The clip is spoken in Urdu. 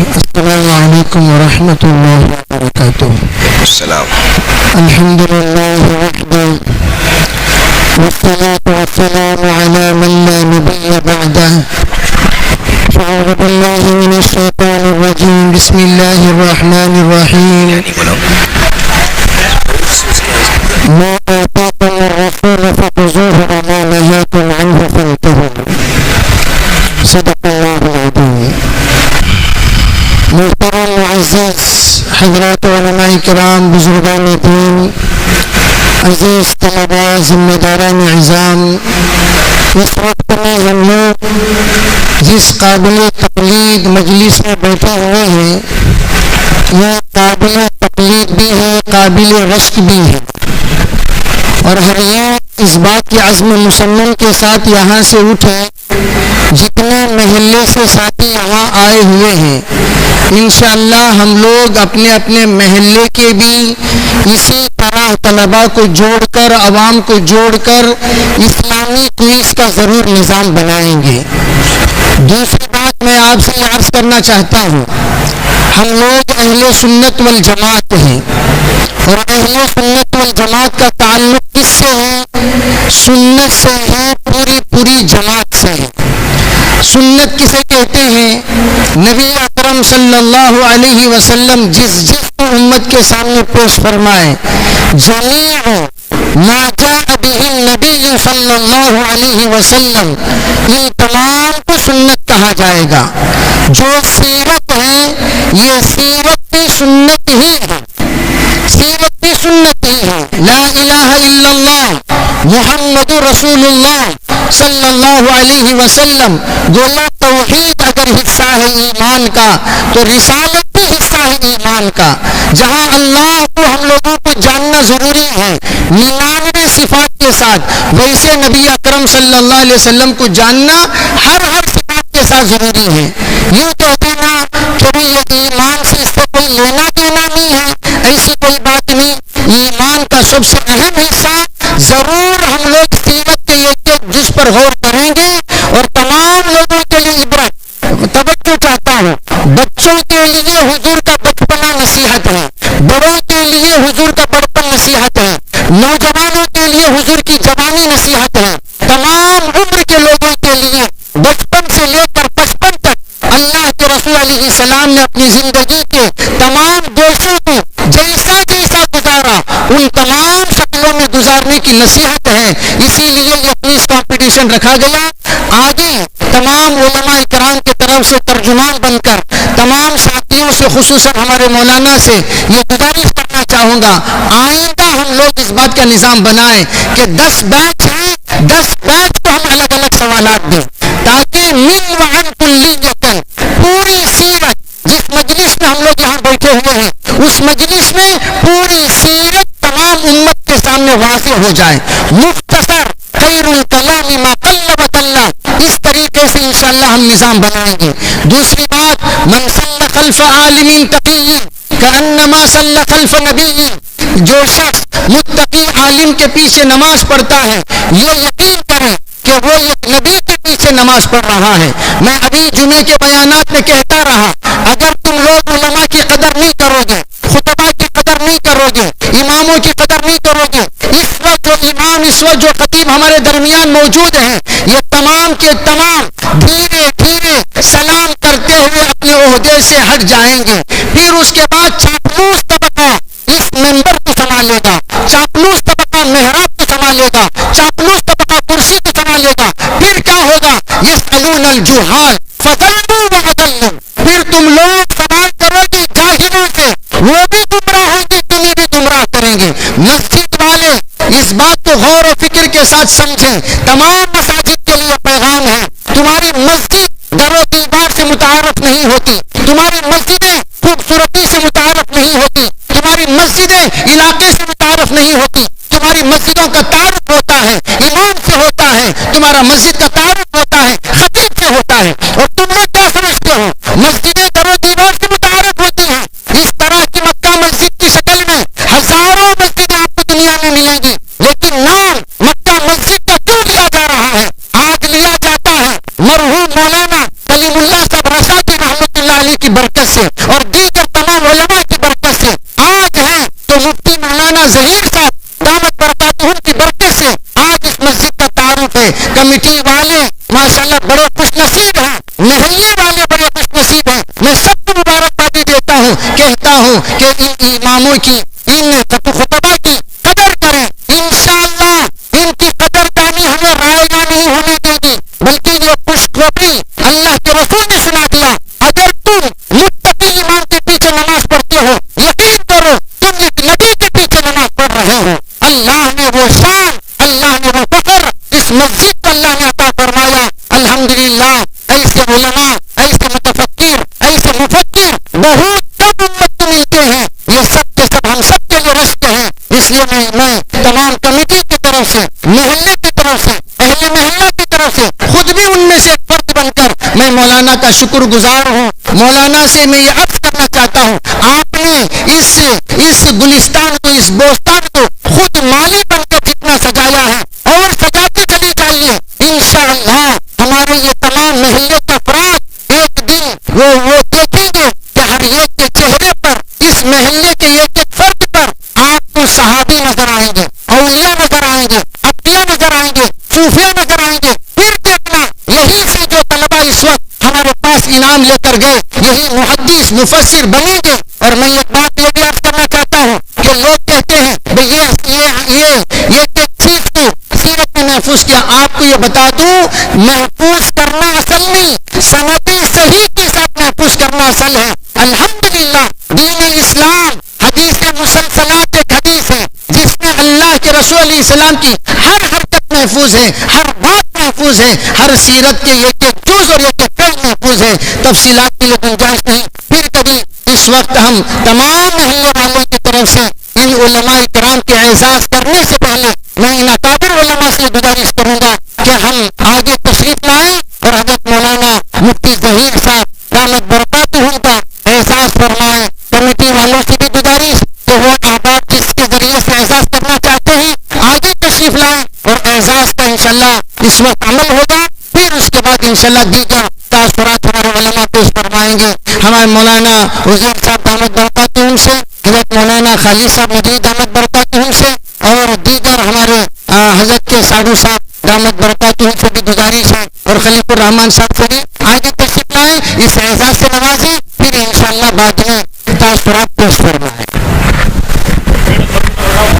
السلام علیکم ورحمۃ اللہ وبرکاتہ. السلام. الحمد للہ وحدہ والصلاة والسلام علی من لا نبی بعدہ. أعوذ بالله من الشيطان الرجيم. بسم الله الرحمن الرحيم. ما آتاكم الرسول فخذوه وما نهاكم عنه فانتهوا. صدق الله العظيم. محترم معزز حضرات علماء کرام، بزرگان دین، عزیز طلباء، ذمہ داران اعظام، اس وقت میں ہم لوگ جس قابل تقلید مجلس میں بیٹھے ہوئے ہیں، یہ قابل تقلید بھی ہے، قابل رشک بھی ہے، اور ہر ایک اس بات کے عزم مسلم کے ساتھ یہاں سے اٹھے. جتنے محلے سے ساتھی یہاں آئے ہوئے ہیں، انشاءاللہ ہم لوگ اپنے اپنے محلے کے بھی اسی طرح طلباء کو جوڑ کر، عوام کو جوڑ کر اسلامی کوئز کا ضرور نظام بنائیں گے. دوسری بات میں آپ سے عرض کرنا چاہتا ہوں، ہم لوگ اہل سنت والجماعت ہیں، اور اہل سنت والجماعت کا تعلق کس سے ہے؟ سنت سے ہے، پوری جماعت سے ہے. سنت کسے کہتے ہیں؟ نبی اکرم صلی اللہ علیہ وسلم جس کو امت کے سامنے پیش فرمائے، جمیع ما جاء به النبی صلی اللہ علیہ وسلم، ان تمام کو سنت کہا جائے گا. جو سیرت ہے یہ سیرت بھی سنت ہی ہے، سیرت بھی سنت ہی ہے. لا الہ الا اللہ محمد رسول اللہ صلی اللہ علیہ وسلم، گویا توحید اگر حصہ ہے ایمان کا تو رسالت بھی حصہ ہے ایمان کا. جہاں اللہ کو ہم لوگوں کو جاننا ضروری ہے 99 صفات کے ساتھ، ویسے نبی اکرم صلی اللہ علیہ وسلم کو جاننا ہر صفات کے ساتھ ضروری ہے. یوں کہتے نا کہ بھی یہ ایمان سے اس سے کوئی لینا دینا نہیں ہے، ایسی کوئی بات نہیں. ایمان کا سب سے اہم حصہ ضرور ہم لوگ سیرت کے ایک جز پر غور کریں گے، اور تمام لوگوں کے لیے عبرت. توجہ چاہتا ہوں، بچوں کے لیے حضور کا بچپنا نصیحت ہے، بڑوں کے لیے حضور کا بڑپن نصیحت ہے، نوجوانوں کے لیے حضور کی جوانی نصیحت ہے، تمام عمر کے لوگوں کے لیے بچپن سے لے کر 55 تک اللہ کے رسول علیہ السلام نے اپنی زندگی کے تمام دوستوں کو جیسا گزارا ان تمام شکلوں میں گزارنے کی نصیحت ہے. اسی لیے یہ کوئز کمپٹیشن رکھا گیا. آگے تمام علماء کرام کی طرف سے ترجمان بن کر تمام ساتھیوں سے، خصوصاً ہمارے مولانا سے یہ گزارش کرنا چاہوں گا، آئندہ ہم لوگ اس بات کا نظام بنائیں کہ 10 بیچ ہیں، 10 بیچ کو ہم الگ الگ سوالات دیں، تاکہ من وعن کلیتاً پوری سیرت، جس مجلس میں ہم لوگ یہاں بیٹھے ہوئے ہیں اس مجلس میں پوری سیرت تمام امت کے سامنے واضح ہو جائے. مختصر، خیر الکلام ما قل و دل، اس طریقے سے انشاءاللہ ہم نظام بنائیں گے. دوسری بات، من صلی خلف عالم تقی کانما صلی خلف نبی، جو شخص متقی عالم کے پیچھے نماز پڑھتا ہے یہ یقین کرے کہ وہ ایک نبی کے پیچھے نماز پڑھ رہا ہے. میں ابھی جمعے کے بیانات میں کہتا رہا، اگر تم لوگ علماء کی قدر نہیں کرو گے، خطبہ کی قدر نہیں کرو گے، اماموں کی قدر نہیں کرو گے، اس وقت جو امام، اس وقت جو خطیب ہمارے درمیان موجود ہیں، یہ تمام کے تمام دھیرے دھیرے سلام کرتے ہوئے اپنے عہدے سے ہٹ جائیں گے. پھر اس کے بعد چاپلوس طبقہ اس ممبر کو سنبھالے گا، چاپلوس طبقہ محراب کو سنبھالے گا، چاپلوس طبقہ کرسی کو سنبھالے گا. پھر کیا ہوگا؟ یسألون الجہال فضلوا وأضلوا، پھر تم لوگ سوال کرو گے جاہلوں سے، وہ بھی گمراہ ہوں گے، تمہیں بھی گمراہ کریں گے. مسجد والے اس بات کو غور و فکر کے ساتھ سمجھیں. تمام مساجد کے لیے پیغام ہے، تمہاری مسجد در و دیوار سے متعارف نہیں ہوتی، تمہاری مسجدیں خوبصورتی سے متعارف نہیں ہوتی، تمہاری مسجدیں علاقے سے متعارف نہیں ہوتی. تمہاری مسجدوں کا تعارف ہوتا ہے امام سے ہوتا ہے، تمہارا مسجد کا تعارف ہوتا ہے خطیب سے ہوتا ہے. اور تم لوگ کیا سمجھتے ہو مسجدیں در و دیوار سے متعارف ہوتی ہیں؟ اس طرح کی مکہ مسجد کی شکل میں ہزاروں مسجدیں آپ کو دنیا میں ملیں گی، لیکن نام مکہ مسجد کا کیوں لیا جا رہا ہے؟ آج لیا جاتا ہے مرحوم مولانا کلیم اللہ صاحب رسا کی رحمت اللہ علیہ کی برکت سے اور دیگر تمام علماء کی برکت سے آج ہے تو مفتی مولانا ظہیر صاحب دامت برکاتہم کی برکت سے آج اس مسجد کا تعارف ہے. کمیٹی والے ماشاءاللہ بڑے خوش نصیب ہیں, محلے والے بڑے خوش نصیب ہیں. میں سب کو مبارکبادی دیتا ہوں, کہتا ہوں کہ ان اماموں کی, ان خطبہ کی قدر کریں. انشاءاللہ ان کی قدر دانی ہمیں رائیگاں نہیں ہونے دے گی, بلکہ یہ خوشخبری اللہ کے رسول نے سنا دیا. اگر تم متقی امام کے پیچھے نماز پڑھتے ہو, یقین کرو تم ایک نبی کے پیچھے نماز پڑھ رہے ہو. اللہ نے وہ شان, اللہ نے وہ فخر اس مسجد کو اللہ نے عطا فرمایا. الحمدللہ ایسے علماء, ایسے متفکر, ایسے مفکر بہت کم امت کو ملتے ہیں. یہ سب کے سب ہم سب کے لیے رشک ہیں. اس لیے میں تمام کمیٹی کی طرف سے, محلے کی طرف سے, اہل محلہ کی طرف سے, خود بھی ان میں سے ایک فرد بن کر میں مولانا کا شکر گزار ہوں. مولانا سے میں یہ عرض کرنا چاہتا ہوں, آپ نے اس گلستان کو, اس بوستان کو خود مالی بن کر جتنا سجایا ہے اور سجاتے چلے جائیے. انشاءاللہ ہمارے یہ تمام محلے کے افراد ایک دن وہ دیکھیں گے کہ ہر ایک کے چہرے پر, اس محلے کے ایک ایک فرد پر آپ کو صحابی نظر آئیں گے, اولیاء نظر آئیں گے, اتقیاء نظر آئیں گے, صوفیاء نظر آئیں گے. پھر دیکھنا یہی سے جو طلبہ اس وقت ہمارے پاس انعام لے کر گئے یہی محدث مفسر بنیں گے. اور میں ایک بات یہ بھی عرض کرنا چاہتا ہوں کہ لوگ کہتے ہیں بھئی یہ چیز کو سیرت میں محفوظ کیا. آپ کو یہ بتا دوں, محفوظ کرنا اصل نہیں, سند صحیح کے ساتھ محفوظ کرنا اصل ہے. الحمدللہ دین اسلام حدیث مسلسلات ایک حدیث ہے جس میں اللہ کے رسول علیہ السلام کی ہر حرکت محفوظ ہے, ہر بات محفوظ ہے, ہر سیرت کے ایک ایک جز اور ایک ایک فعل محفوظ ہے. تفصیلات کی لیے گنجائش نہیں. پھر کبھی اس وقت ہم تمام محلے والوں کی طرف سے ان علماء کرام کے اعزاز کرنے سے پہلے میں ان اکابر علماء سے گزارش کروں گا کہ ہم آگے تشریف لائیں اور حضرت مولانا مفتی ظہیر صاحب دامت برکاتہم کا اعزاز فرمائیں. کمیٹی والوں سے بھی گزارش کہ وہ احباب جس کے ذریعے سے اعزاز کرنا چاہتے ہیں آگے تشریف لائیں اور اعزاز کا انشاءاللہ اس وقت عمل ہوگا. پھر اس کے بعد انشاءاللہ دیگر تاثرات ہمارے علماء پیش فرمائیں گے. ہمارے مولانا حضور صاحب دامت برکاتہم سے, حضرت مولانا خالد صاحب مجید دامت برکاتہم سے اور دیگر ہمارے حضرت کے ساڈو صاحب دامت برکاتہم سے بھی گزارش ہے اور خلیق الرحمان صاحب سے بھی آگے تشریف لائیں, اس اعزاز سے نوازیں. پھر انشاءاللہ بعد میں تاثرات پیش فرمائیں.